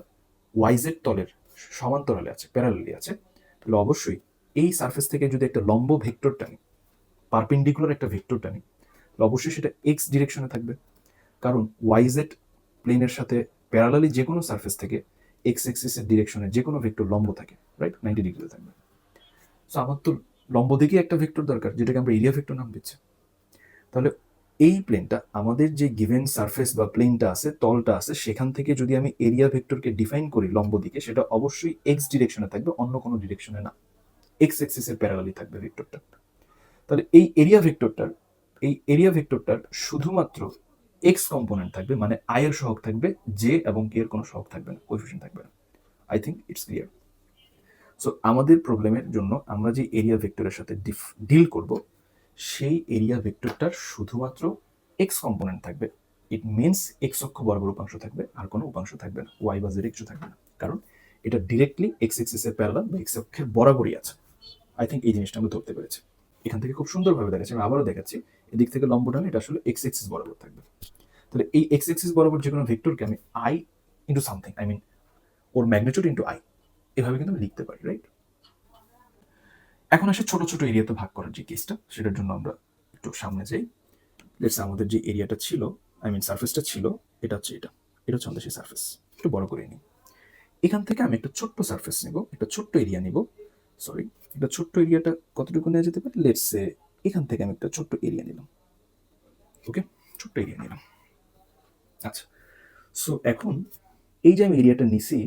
ওয়াইজেড তলের সমান্তরালে আছে, প্যারালালি আছে, তাহলে অবশ্যই এই সারফেস থেকে যদি একটা লম্ব ভেক্টর টানি, পারপেন্ডিকুলার একটা ভেক্টর টানি, তাহলে অবশ্যই সেটা এক্স ডিরেকশনে থাকবে, কারণ ওয়াইজেড প্লেনের সাথে প্যারালালি যে কোনো সারফেস থেকে এক্স এক্সিসের ডিরেকশনে যে কোনো ভেক্টর লম্ব থাকে, রাইট? 90 ডিগ্রিতে থাকবে। সো আমার তো লম্ব দিকে একটা ভেক্টর দরকার, যেটাকে আমরা এরিয়া ভেক্টর নাম দিচ্ছি। তাহলে এই প্লেনটা আমাদের যে গিভেন সারফেস বা প্লেনটা আছে, তলটা আছে, সেখান থেকে যদি আমি এরিয়া ভেক্টরকে ডিফাইন করি লম্ব দিকে, সেটা অবশ্যই এক্স ডিরেকশনে থাকবে, অন্য কোনো ডিরেকশনে না, এক্স অ্যাক্সিসের প্যারালালি থাকবে ভেক্টরটা। তাহলে এই এরিয়া ভেক্টরটার শুধুমাত্র এক্স কম্পোনেন্ট থাকবে, মানে আই এর সহগ থাকবে, জে এবং কে এর কোনো সহগ থাকবে না, কোএফিশিয়েন্ট থাকবে না। I think it's clear. So আমাদের প্রবলেমের জন্য আমরা যে এরিয়া ভেক্টরের সাথে ডিল করব, সেই এরিয়া ভেক্টরটার শুধুমাত্র এক্স কম্পোনেন্ট থাকবে। ইট মিনস এক্স অক্ষ বরাবর উপাংশ থাকবে, আর কোনো উপাংশ থাকবে না, ওয়াই বা জেড কিছু থাকবে না, কারণ এটা ডিরেক্টলি এক্স এক্সিসের প্যারালাল বা এক্স অক্ষের বরাবরই আছে। আই থিঙ্ক এই জিনিসটা আমি ধরতে পেরেছি। এখান থেকে খুব সুন্দরভাবে দেখাচ্ছি, আমি আবারও দেখাচ্ছি। এদিক থেকে লম্ব টানে এটা আসলে এক্স এক্সিস বরাবর থাকবে। তাহলে এই এক্স এক্সিস বরাবর যে কোনো ভেক্টরকে আমি i into something, I mean ওর ম্যাগনিটিউড ইন্টু আই, এভাবে কিন্তু আমি লিখতে পারি, রাইট? এখন আসে ছোট ছোট এরিয়াতে ভাগ করার যে কেসটা, সেটার জন্য আমরা একটু সামনে যাই। লেটস আমাদের যে এরিয়াটা ছিল, আই মিন সারফেসটা ছিল, এটা হচ্ছে এটা হচ্ছে আমাদের সেই সারফেস। একটু বড় করে নিই। এখান থেকে আমি একটা ছোট্ট সারফেস নিব, একটা ছোট্ট এরিয়া নিব, সরি, এটা ছোট্ট এরিয়াটা কতটুকু নেওয়া যেতে পারে, লেটস সে এখান থেকে আমি একটা ছোট্ট এরিয়া নিলাম। ওকে, ছোট্ট এরিয়া নিলাম। আচ্ছা, সো এখন এই যে আমি এরিয়াটা নিছি,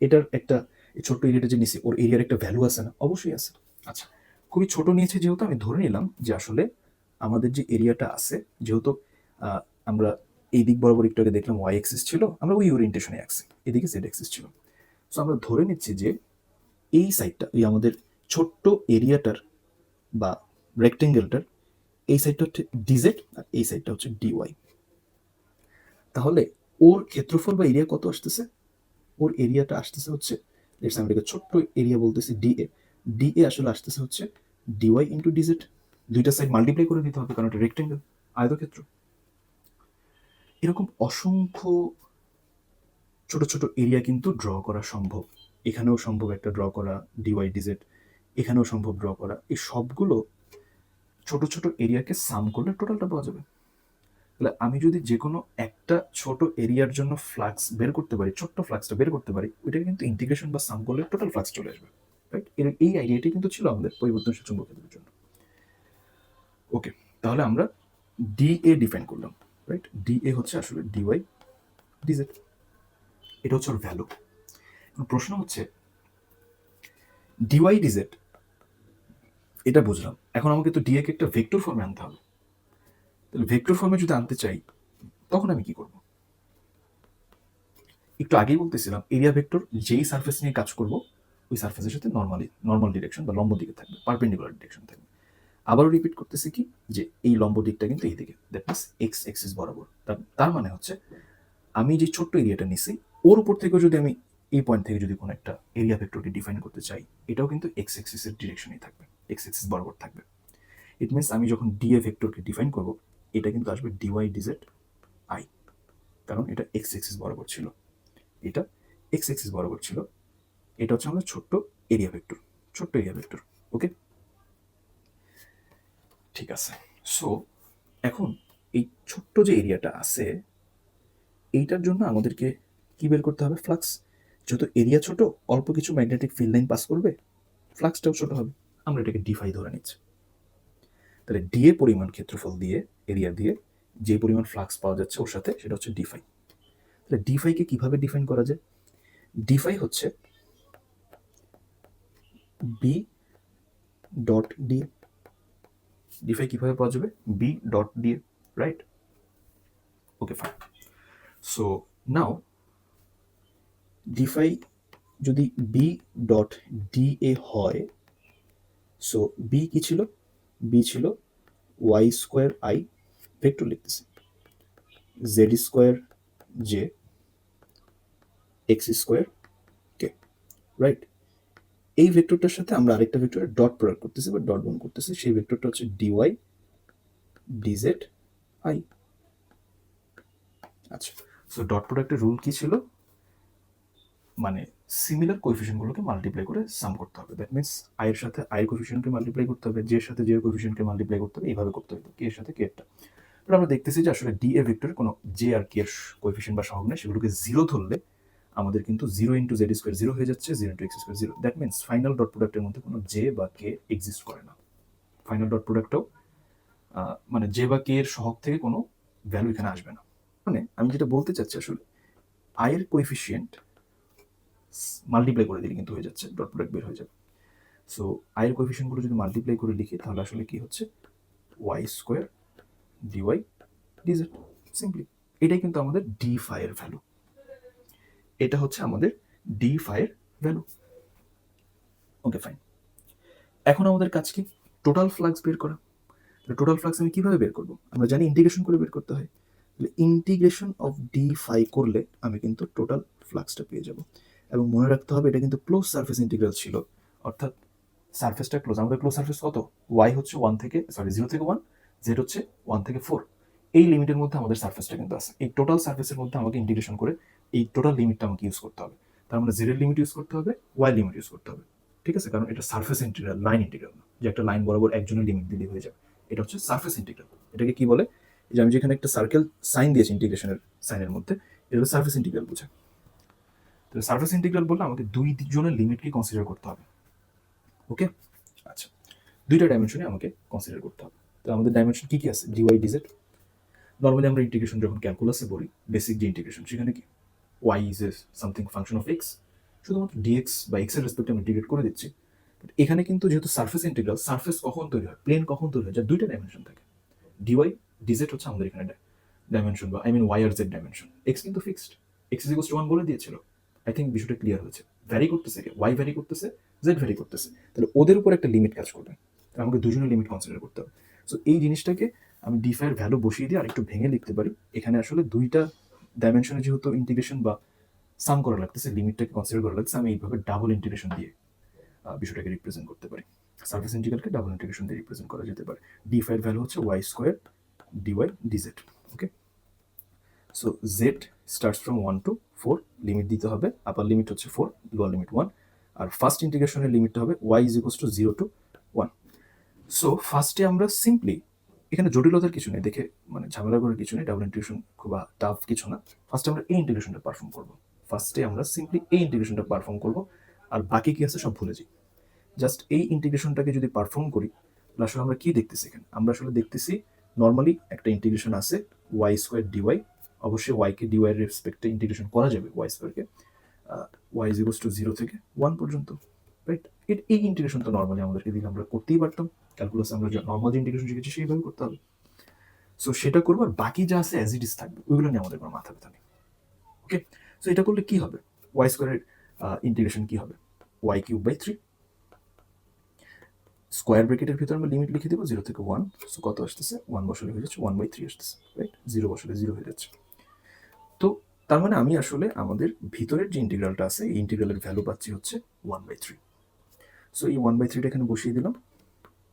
এটার একটা, এই ছোট্ট এরিয়াটা যে নিছি, ওর এরিয়ার একটা ভ্যালু আছে না? অবশ্যই আছে। আচ্ছা, খুবই ছোট নিয়েছে যেহেতু, আমি ধরে নিলাম যে আসলে আমাদের যে এরিয়াটা আছে, যেহেতু আমরা এই দিক বরাবর একটু আগে দেখলাম ওয়াই অ্যাক্সিস ছিল, আমরা ওই ওরিয়েন্টেশনে আছি, এদিকে জেড অ্যাক্সিস ছিল। সো আমরা ধরে নিচ্ছি যে এই সাইডটা, এই আমাদের ছোট্ট এরিয়াটার বা রেক্টেঙ্গেলটার এই সাইডটা হচ্ছে ডিজেড আর এই সাইডটা হচ্ছে ডিওয়াই। তাহলে ওর ক্ষেত্রফল বা এরিয়া কত আসতেছে? ওর এরিয়াটা আসতেছে হচ্ছে, লেটস আমরা এটাকে ছোট্ট এরিয়া বলতেছি ডিএ। ডিএ আসলে আসতেছে হচ্ছে ডিওয়াই ইন্টু ডিজেড। দুইটা সাইড মাল্টিপ্লাই করে দিতে হবে, কারণ এটা রেক্টেঙ্গেল, আয়তক্ষেত্র। এরকম অসংখ্য ছোট ছোট এরিয়া কিন্তু ড্র করা সম্ভব। এখানেও সম্ভব একটা ড্র করা ডিওয়াই ডিজেড, এখানেও সম্ভব ড্র করা। এই সবগুলো ছোট ছোট এরিয়াকে সাম করলে টোটালটা পাওয়া যাবে। তাহলে আমি যদি যে কোনো একটা ছোট এরিয়ার জন্য ফ্লাক্স বের করতে পারি, ছোট্ট ফ্লাক্সটা বের করতে পারি, ওইটাকে কিন্তু ইন্টিগ্রেশন বা সাম করলে টোটাল ফ্লাক্স চলে আসবে, রাইট? এই আইডিয়াটি কিন্তু ছিল আমাদের পরিবর্তনশীল চুম্বকক্ষেত্রের জন্য। ওকে, তাহলে আমরা ডিএ ডিফাইন করলাম, রাইট? ডিএ হচ্ছে আসলে ডিওয়াই ডিজেড, এটা হচ্ছে ওর ভ্যালু। প্রশ্ন হচ্ছে ডিওয়াই ডিজেড, এটা বুঝলাম, এখন আমাকে তো ডিএ কে একটা ভেক্টর ফর্মে আনতে হবে। তাহলে ভেক্টর ফর্মে যদি আনতে চাই, তখন আমি কি করব? একটু আগেই বলতেছিলাম এরিয়া ভেক্টর যেই সারফেস নিয়ে কাজ করব, ওই সারফেসের সাথে নর্মাল ডিরেকশন বা লম্ব দিকে থাকবে, পারপেন্ডিকুলার ডিরেকশন থাকবে। আবারও রিপিট করতেছি কি, যে এই লম্ব দিকটা কিন্তু এই দিকে, দ্যাট মিনস এক্স এক্সিস বরাবর। তার মানে হচ্ছে আমি যে ছোট্ট এরিয়াটা নিছি, ওর উপর থেকে যদি আমি এই পয়েন্ট থেকে যদি কোনো একটা এরিয়া ভেক্টরকে ডিফাইন করতে চাই, এটাও কিন্তু এক্স এক্সিসের ডিরেকশনেই থাকবে, এক্স এক্সিস বরাবর থাকবে। ইট মিনস আমি যখন ডিএ ভেক্টরকে ডিফাইন করব, এটা কিন্তু আসবে ডিওয়াই ডিজেড আই, কারণ এটা এক্স এক্সিস বরাবর ছিল, এটা এক্স এক্সিস বরাবর ছিল। এটা হচ্ছে আমাদের ছোট্ট এরিয়া ভেক্টর, ছোট্ট এরিয়া ভেক্টর। ওকে, ঠিক আছে। সো এখন এই ছোট্ট যে এরিয়াটা আছে, এইটার জন্য আমাদেরকে কি বের করতে হবে? ফ্লাক্স। যেহেতু এরিয়া ছোট, অল্প কিছু ম্যাগনেটিক ফিল্ড লাইন পাস করবে, ফ্লাক্সটাও ছোট হবে। আমরা এটাকে ডিফাই ধরে নিচ্ছি। তাহলে ডিএ পরিমাণ ক্ষেত্রফল দিয়ে, এরিয়া দিয়ে যে পরিমাণ ফ্লাক্স পাওয়া যাচ্ছে ওর সাথে, সেটা হচ্ছে ডিফাই। তাহলে ডিফাইকে কিভাবে ডিফাইন করা যায়? ডিফাই হচ্ছে বি ডট ডিএ। ডিফাই কিভাবে পাওয়া যাবে? B dot d A, right? Okay, fine. So now d phi যদি বি ডট ডিএ হয়, সো বি কি ছিল? বি ছিল ওয়াই স্কোয়ার আই, ভেক্টর লিখতেছি, Z square J, X square K, right? এই ভেক্টরটার সাথে আমরা আরেকটা ভেক্টরের ডট প্রয়োগ করতেছি বা ডট গুণ করতেছি, সেই ভেক্টরটা হচ্ছে ডিওয়াই ডিজেড আই। আচ্ছা, সো ডট প্রোডাক্টের রুল কি ছিল? মানে সিমিলার কোএফিসিয়েন্টগুলোকে মাল্টিপ্লাই করে সাম করতে হবে। দ্যাট মিনস আই এর সাথে আই এর কোএফিসিয়েন্টকে মাল্টিপ্লাই করতে হবে, জে এর সাথে জে এর কোএফিসিয়েন্টকে মাল্টিপ্লাই করতে হবে, এইভাবে করতে হবে, কে এর সাথে কে এরটা। বাট আমরা দেখতেছি যে আসলে ডি এ ভেক্টরের কোনো জে আর কে এর কোএফিসিয়েন্ট বা সহগ নেই, সেগুলোকে জিরো ধরলে আমাদের কিন্তু zero into Z square zero হয়ে যাচ্ছে, zero into x square zero. That means final dot প্রোডাক্টের মধ্যে কোনো জে বা কে এক্সিস্ট করে না। ফাইনাল ডট প্রোডাক্টটাও মানে জে বা কে এর সহগ থেকে কোনো ভ্যালু এখানে আসবে না। মানে আমি যেটা বলতে চাচ্ছি আসলে আয়ের কোএফিসিয়েন্ট মাল্টিপ্লাই করে দিলে কিন্তু হয়ে যাচ্ছে, ডট প্রোডাক্ট বের হয়ে যাবে। সো আয়ের কোএফিসিয়েন্টগুলো যদি মাল্টিপ্লাই করে লিখি তাহলে আসলে কি হচ্ছে, y square dy dz, simply. এটাই কিন্তু আমাদের ডি ফাই এর ভ্যালু, এটা হচ্ছে আমাদের ডি ফাই এর ভ্যালু। ওকে ফাইন, এখন আমাদের কাজ কি, টোটাল ফ্লাক্স বের করা। টোটাল ফ্লাক্স আমি কিভাবে বের করবো, আমরা জানি ইন্টিগ্রেশন করে বের করতে হয়। তাহলে ইন্টিগ্রেশন অফ ডি ফাই করলে আমি কিন্তু টোটাল ফ্লাক্সটা পেয়ে যাব। এবং মনে রাখতে হবে এটা কিন্তু ক্লোজ সারফেস ইন্টিগ্রাল ছিল, অর্থাৎ সারফেসটা ক্লোজ। আমাদের ক্লোজ সারফেস কত, ওয়াই হচ্ছে 0 থেকে 1, জেড হচ্ছে 1 থেকে 4। এই লিমিটের মধ্যে আমাদের সারফেসটা কিন্তু আছে। এই টোটাল সারফেসের মধ্যে আমাকে ইন্টিগ্রেশন করে এই টোটাল লিমিটটা আমাকে ইউজ করতে হবে। তার মানে জেড এর লিমিট ইউজ করতে হবে, ওয়াই লিমিট ইউজ করতে হবে, ঠিক আছে? কারণ এটা সারফেস ইন্টিগ্রাল, লাইন ইন্টিগ্রাল না যে একটা লাইন বরাবর একজনের লিমিট দিলে হয়ে যাবে। এটা হচ্ছে সারফেস ইন্টিগ্রাল। এটাকে কি বলে, যে আমি যেখানে একটা সার্কেল সাইন দিয়েছি ইন্টিগ্রেশনের সাইনের মধ্যে, এটা হলো সারফেস ইন্টিগ্রাল বোঝায়। তো সারফেস ইন্টিগ্রাল বললে আমাকে দুই জনের লিমিটকে কনসিডার করতে হবে। ওকে, আচ্ছা, দুইটা ডাইমেনশনে আমাকে কনসিডার করতে হবে। তো আমাদের ডাইমেনশন কি কি আছে, ডিওয়াই ডিজেড। নর্মালি আমরা ইন্টিগ্রেশন যখন ক্যালকুলাসে বলি, বেসিক যে ইন্টিগ্রেশন, সেখানে কি y is a something function of x, শুধুমাত্র ডিএক্স বা এক্স এর রেসপেক্টে আমি ইন্টিগ্রেট করে দিচ্ছি। এখানে কিন্তু যেহেতু সারফেস ইন্টিগ্রাল, সারফেস কখন তৈরি হয়, প্লেন কখন তৈরি হয়, যার দুইটা ডাইমেনশন থাকে। ডিওয়াই ডিজেড হচ্ছে আমাদের এখানে ডাইমেনশন, বা আই মিন ওয়াই আর জেড ডাইমেনশন। এক্স কিন্তু fixed, X is equals to 1 বলে দিয়েছিল। আই থিঙ্ক বিষয়টা ক্লিয়ার হয়েছে। ভ্যারি করতেছে, ওয়াই ভ্যারি করতেছে, জেড ভ্যারি করতেছে, তাহলে ওদের উপর একটা লিমিট কাজ করবে, তাহলে আমাকে দুজনের লিমিট কনসিডার করতে হবে। সো এই জিনিসটাকে আমি ডিফাই এর ভ্যালু বসিয়ে দিয়ে আরেকটু ভেঙে লিখতে পারি। এখানে আসলে দুইটা ডাইমেনশনে যেহেতু ইন্টিগ্রেশন বা সাম করা লাগতেছে, লিমিটটাকে কনসিডার করা লাগছে, আমি এইভাবে ডাবল ইন্টিগ্রেশন দিয়ে বিষয়টাকে রিপ্রেজেন্ট করতে পারি। সারফেস ইন্টিগ্রালকে ডাবল ইন্টিগ্রেশন দিয়ে রিপ্রেজেন্ট করা যেতে পারে। ডিফাই এর ভ্যালু হচ্ছে y square dy dz. Okay, so z starts from 1 to 4, limit দিতে হবে, আপার লিমিট হচ্ছে 4, লোয়ার লিমিট 1, আর ফার্স্ট ইন্টিগ্রেশনের লিমিটটা হবে y is equals to 0 to 1। So ফার্স্টে আমরা সিম্পলি, এখানে জটিলতার কিছু নেই, দেখে মানে ঝামেলা করার কিছু নেই, ডাবল ইন্টিগ্রেশন খুব টাফ কিছু না। ফার্স্টে আমরা এই ইন্টিগ্রেশনটা পারফর্ম করবো, ফার্স্টে আমরা সিম্পলি এই ইন্টিগ্রেশনটা পারফর্ম করবো, আর বাকি কি আছে সব ভুলে যাই। জাস্ট এই ইন্টিগ্রেশনটাকে যদি পারফর্ম করি, আসলে আমরা কি দেখতেছি এখানে, আমরা আসলে দেখতেছি নর্মালি একটা ইন্টিগ্রেশন আছে ওয়াই স্কোয়ার ডিওয়াই, অবশ্যই ওয়াইকে ডিওয়াই এর রেসপেক্টে ইন্টিগ্রেশন করা যাবে, ওয়াই স্কোয়ারকে ওয়াই ইজ ইকুয়ালস টু 0 থেকে 1 পর্যন্ত, রাইট? এই ইন্টিগ্রেশন তো নর্মালি আমাদেরকে দিলে আমরা করতেই পারতাম, ক্যালকুলাসে আমরা নর্মাল যে ইন্টিগ্রেশন শিখেছি সেইভাবে করতে হবে। সো সেটা করবো, আর বাকি যা আছে অ্যাজ ইট ইজ থাকবে, ওইগুলো নিয়ে আমাদের কোনো মাথা ব্যথা নেই। ওকে, সো এটা করলে কি হবে, ওয়াই স্কোয়ারের ইন্টিগ্রেশন কি হবে, ওয়াই কিউব বাই 3, স্কোয়ার ব্র্যাকেটের ভিতরে আমরা লিমিট লিখে দেবো 0 থেকে 1। সো কত আসতেছে, 1 বসালে হয়ে যাচ্ছে 1/3 আসতেছে, রাইট? 0 বসালে 0 হয়ে যাচ্ছে। তো তার মানে আমি আসলে আমাদের ভিতরের যে ইন্টিগ্রালটা আছে, এই ইন্টিগ্রালের ভ্যালু পাচ্ছি হচ্ছে 1/3। সো এই 1/3টা এখানে বসিয়ে দিলাম,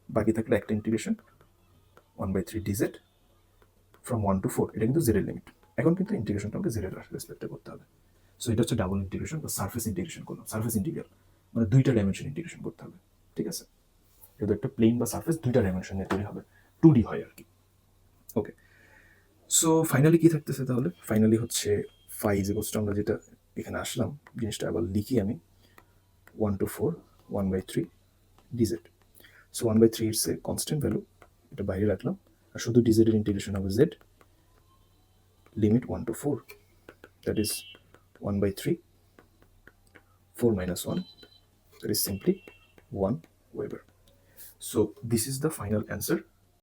বাকি থাকলে একটা ইন্টিগ্রেশন 1/3 ডিজেড ফ্রম 1 to 4, এটা কিন্তু জেড এর লিমিট। এখন কিন্তু ইন্টিগ্রেশনটা আমাকে জেড এর রেসপেক্টে করতে হবে। সো এটা হচ্ছে ডাবল ইন্টিগ্রেশন বা সারফেস ইন্টিগ্রেশন করলাম, সারফেস ইন্টিগ্রাল মানে দুইটা ডাইমেনশন ইন্টিগ্রেশন করতে হবে, ঠিক আছে? যেহেতু একটা প্লেন বা সারফেস দুইটা ডাইমেনশন নিয়ে তৈরি হবে, 2D হয় আর কি। ওকে, সো ফাইনালি কি থাকতেছে তাহলে, ফাইনালি হচ্ছে ফাই ইজ ইকুয়ালস টু, আমরা যেটা এখানে আসলাম জিনিসটা আবার লিখি আমি, 1 to 4 1/3 DZ. So 1/3 it's a constant value, এটা বাইরে রাখলাম, আর শুধু ডিজেড এর ইন্টিগ্রেশন হবে Z limit 1 to 4, that is 1/3 4 minus 1, that is simply 1 Weber. So this is the final answer